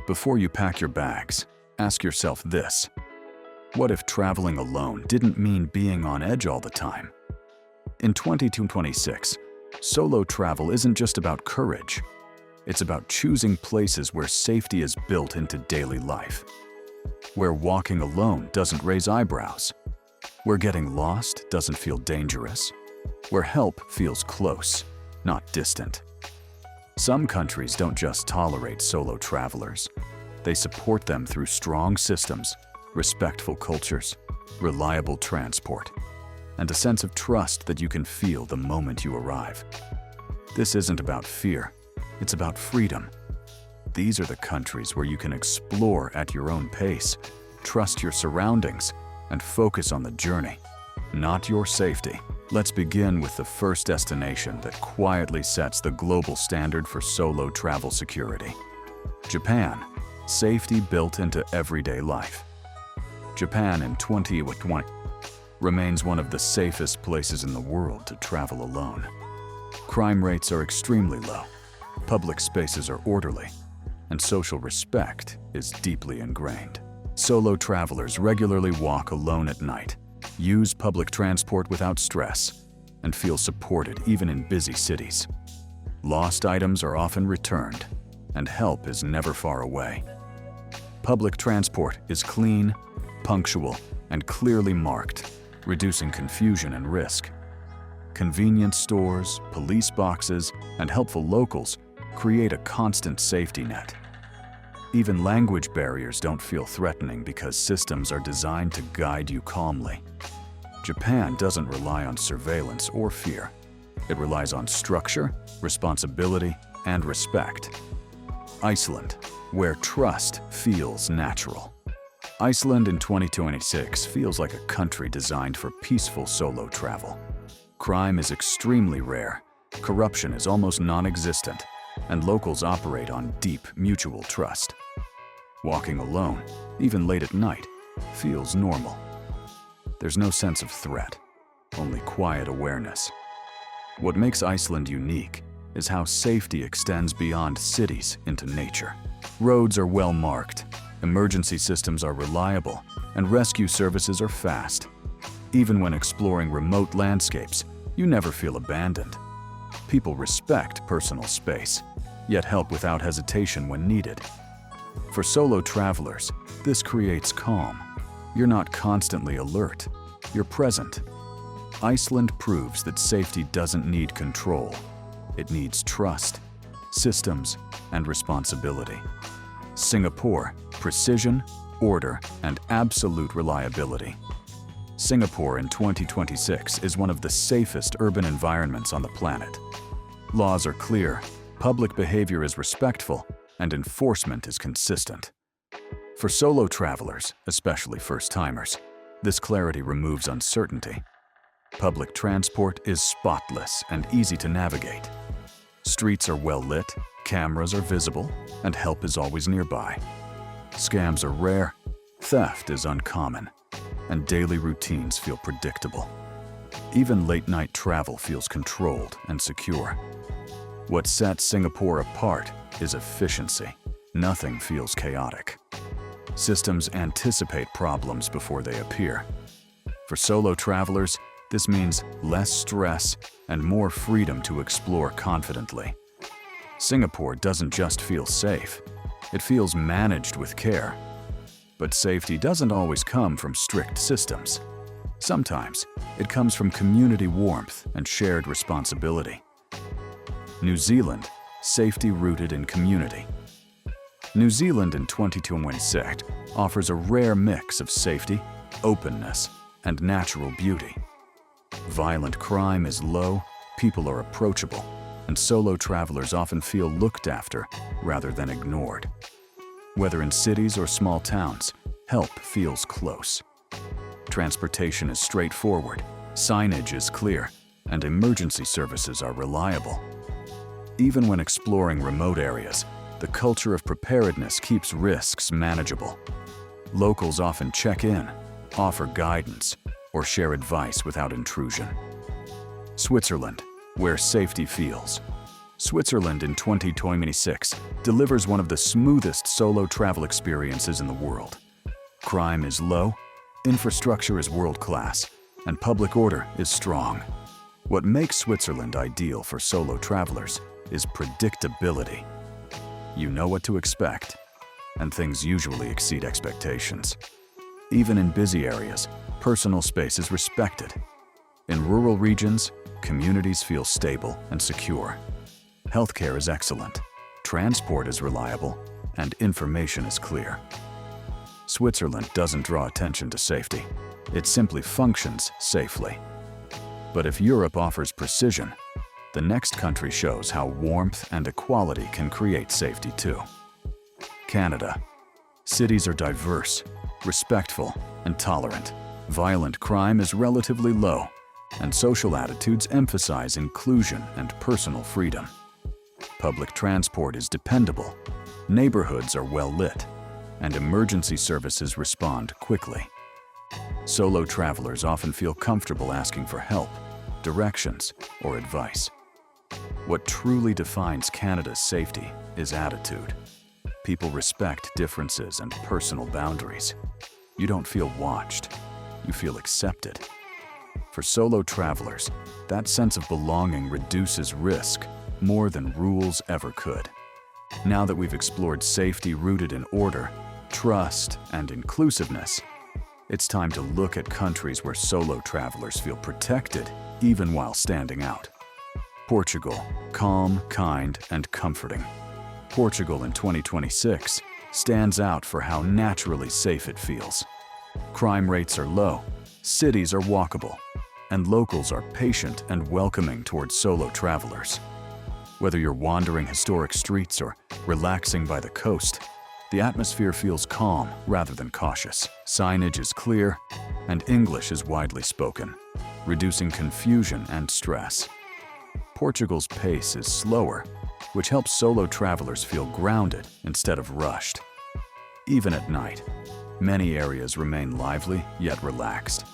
Before you pack your bags, ask yourself this: what if traveling alone didn't mean being on edge all the time? In 2026, solo travel isn't just about courage. It's about choosing places where safety is built into daily life, where walking alone doesn't raise eyebrows, where getting lost doesn't feel dangerous, where help feels close, not distant. Some countries don't just tolerate solo travelers. They support them through strong systems, respectful cultures, reliable transport, and a sense of trust that you can feel the moment you arrive. This isn't about fear, it's about freedom. These are the countries where you can explore at your own pace, trust your surroundings, and focus on the journey, not your safety. Let's begin with the first destination that quietly sets the global standard for solo travel security. Japan, safety built into everyday life. Japan in 2020 remains one of the safest places in the world to travel alone. Crime rates are extremely low, public spaces are orderly, and social respect is deeply ingrained. Solo travelers regularly walk alone at night, use public transport without stress, and feel supported even in busy cities. Lost items are often returned, and help is never far away. Public transport is clean, punctual, and clearly marked, reducing confusion and risk. Convenience stores, police boxes, and helpful locals create a constant safety net. Even language barriers don't feel threatening because systems are designed to guide you calmly. Japan doesn't rely on surveillance or fear. It relies on structure, responsibility, and respect. Iceland, where trust feels natural. Iceland in 2026 feels like a country designed for peaceful solo travel. Crime is extremely rare, corruption is almost non-existent, and locals operate on deep mutual trust. Walking alone, even late at night, feels normal. There's no sense of threat, only quiet awareness. What makes Iceland unique is how safety extends beyond cities into nature. Roads are well marked, emergency systems are reliable, and rescue services are fast. Even when exploring remote landscapes, you never feel abandoned. People respect personal space, yet help without hesitation when needed. For solo travelers, this creates calm. You're not constantly alert, you're present. Iceland proves that safety doesn't need control. It needs trust, systems, and responsibility. Singapore, precision, order, and absolute reliability. Singapore in 2026 is one of the safest urban environments on the planet. Laws are clear, public behavior is respectful, and enforcement is consistent. For solo travelers, especially first-timers, this clarity removes uncertainty. Public transport is spotless and easy to navigate. Streets are well lit, cameras are visible, and help is always nearby. Scams are rare, theft is uncommon, and daily routines feel predictable. Even late-night travel feels controlled and secure. What sets Singapore apart is efficiency. Nothing feels chaotic. Systems anticipate problems before they appear. For solo travelers, this means less stress and more freedom to explore confidently. Singapore doesn't just feel safe, it feels managed with care. But safety doesn't always come from strict systems. Sometimes it comes from community warmth and shared responsibility. New Zealand, safety rooted in community. New Zealand in 2026 offers a rare mix of safety, openness, and natural beauty. Violent crime is low, people are approachable, and solo travelers often feel looked after rather than ignored. Whether in cities or small towns, help feels close. Transportation is straightforward, signage is clear, and emergency services are reliable. Even when exploring remote areas, the culture of preparedness keeps risks manageable. Locals often check in, offer guidance, or share advice without intrusion. Switzerland, where safety feels. Switzerland in 2026 delivers one of the smoothest solo travel experiences in the world. Crime is low, infrastructure is world-class, and public order is strong. What makes Switzerland ideal for solo travelers is predictability. You know what to expect, and things usually exceed expectations. Even in busy areas, personal space is respected. In rural regions, communities feel stable and secure. Healthcare is excellent, transport is reliable, and information is clear. Switzerland doesn't draw attention to safety. It simply functions safely. But if Europe offers precision, the next country shows how warmth and equality can create safety too. Canada. Cities are diverse, respectful, and tolerant. Violent crime is relatively low, and social attitudes emphasize inclusion and personal freedom. Public transport is dependable, neighborhoods are well lit, and emergency services respond quickly. Solo travelers often feel comfortable asking for help, directions, or advice. What truly defines Canada's safety is attitude. People respect differences and personal boundaries. You don't feel watched, you feel accepted. For solo travelers, that sense of belonging reduces risk more than rules ever could. Now that we've explored safety rooted in order, trust, and inclusiveness, it's time to look at countries where solo travelers feel protected even while standing out. Portugal, calm, kind, and comforting. Portugal in 2026 stands out for how naturally safe it feels. Crime rates are low, cities are walkable, and locals are patient and welcoming towards solo travelers. Whether you're wandering historic streets or relaxing by the coast, the atmosphere feels calm rather than cautious. Signage is clear, and English is widely spoken, reducing confusion and stress. Portugal's pace is slower, which helps solo travelers feel grounded instead of rushed. Even at night, many areas remain lively yet relaxed.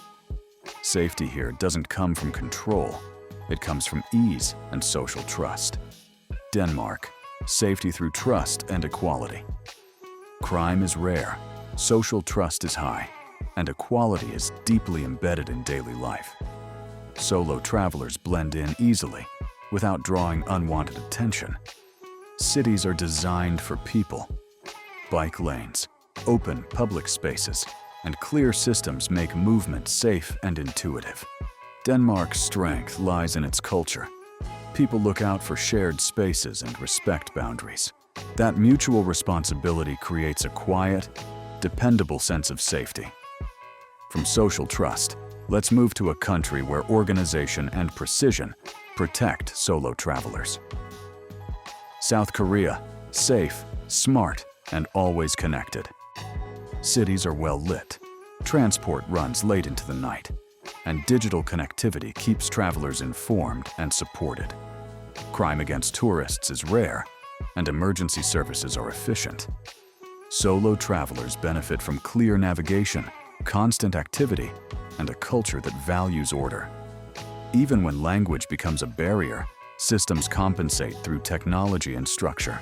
Safety here doesn't come from control, it comes from ease and social trust. Denmark, safety through trust and equality. Crime is rare, social trust is high, and equality is deeply embedded in daily life. Solo travelers blend in easily, without drawing unwanted attention. Cities are designed for people. Bike lanes, open public spaces, and clear systems make movement safe and intuitive. Denmark's strength lies in its culture. People look out for shared spaces and respect boundaries. That mutual responsibility creates a quiet, dependable sense of safety. From social trust, let's move to a country where organization and precision protect solo travelers. South Korea, safe, smart, and always connected. Cities are well lit, transport runs late into the night, and digital connectivity keeps travelers informed and supported. Crime against tourists is rare, and emergency services are efficient. Solo travelers benefit from clear navigation, constant activity, and a culture that values order. Even when language becomes a barrier, systems compensate through technology and structure.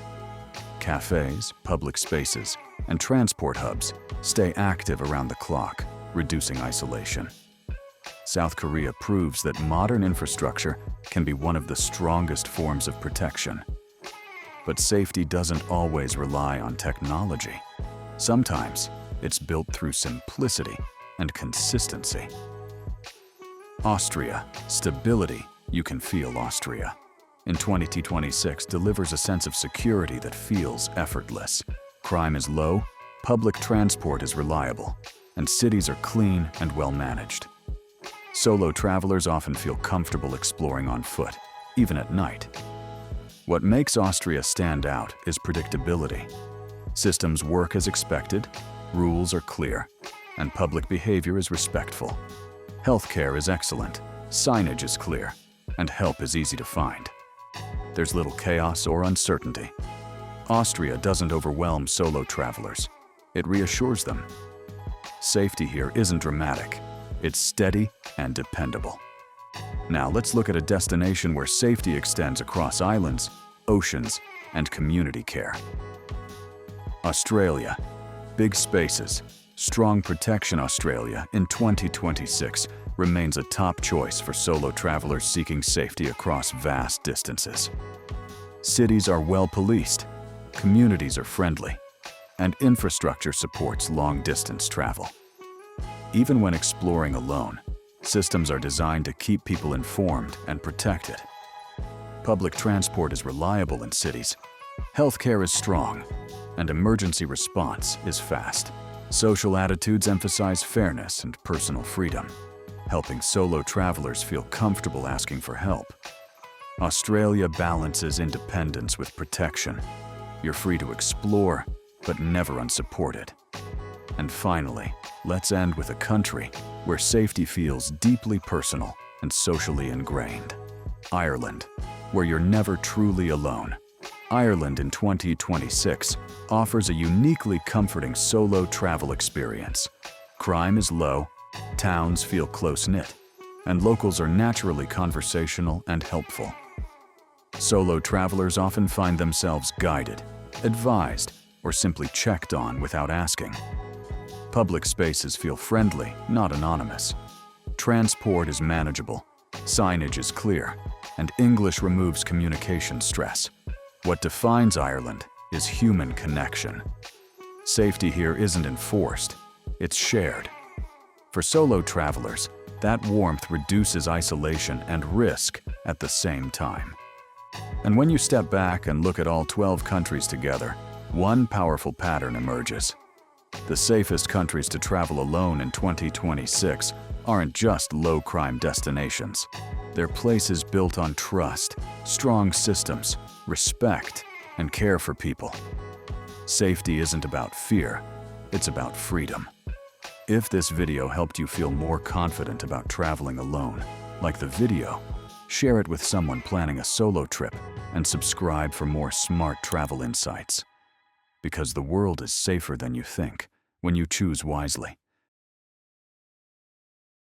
Cafes, public spaces, and transport hubs stay active around the clock, reducing isolation. South Korea proves that modern infrastructure can be one of the strongest forms of protection. But safety doesn't always rely on technology. Sometimes it's built through simplicity and consistency. Austria, stability, you can feel Austria. In 2026 delivers a sense of security that feels effortless. Crime is low, public transport is reliable, and cities are clean and well managed. Solo travelers often feel comfortable exploring on foot, even at night. What makes Austria stand out is predictability. Systems work as expected, rules are clear, and public behavior is respectful. Healthcare is excellent, signage is clear, and help is easy to find. There's little chaos or uncertainty. Austria doesn't overwhelm solo travelers. It reassures them. Safety here isn't dramatic. It's steady and dependable. Now let's look at a destination where safety extends across islands oceans, and community care. Australia. Big spaces, strong protection. Australia in 2026 remains a top choice for solo travelers seeking safety across vast distances. Cities are well policed, communities are friendly, and infrastructure supports long-distance travel. Even when exploring alone, systems are designed to keep people informed and protected. Public transport is reliable in cities, healthcare is strong, and emergency response is fast. Social attitudes emphasize fairness and personal freedom, helping solo travelers feel comfortable asking for help. Australia balances independence with protection. You're free to explore, but never unsupported. And finally, let's end with a country where safety feels deeply personal and socially ingrained. Ireland, where you're never truly alone. Ireland in 2026 offers a uniquely comforting solo travel experience. Crime is low, towns feel close-knit, and locals are naturally conversational and helpful. Solo travelers often find themselves guided, advised, or simply checked on without asking. Public spaces feel friendly, not anonymous. Transport is manageable, signage is clear, and English removes communication stress. What defines Ireland is human connection. Safety here isn't enforced, it's shared. For solo travelers, that warmth reduces isolation and risk at the same time. And when you step back and look at all 12 countries together, one powerful pattern emerges. The safest countries to travel alone in 2026 aren't just low-crime destinations. They're places built on trust, strong systems, respect, and care for people. Safety isn't about fear, it's about freedom. If this video helped you feel more confident about traveling alone, like the video, share it with someone planning a solo trip, and subscribe for more smart travel insights. Because the world is safer than you think when you choose wisely.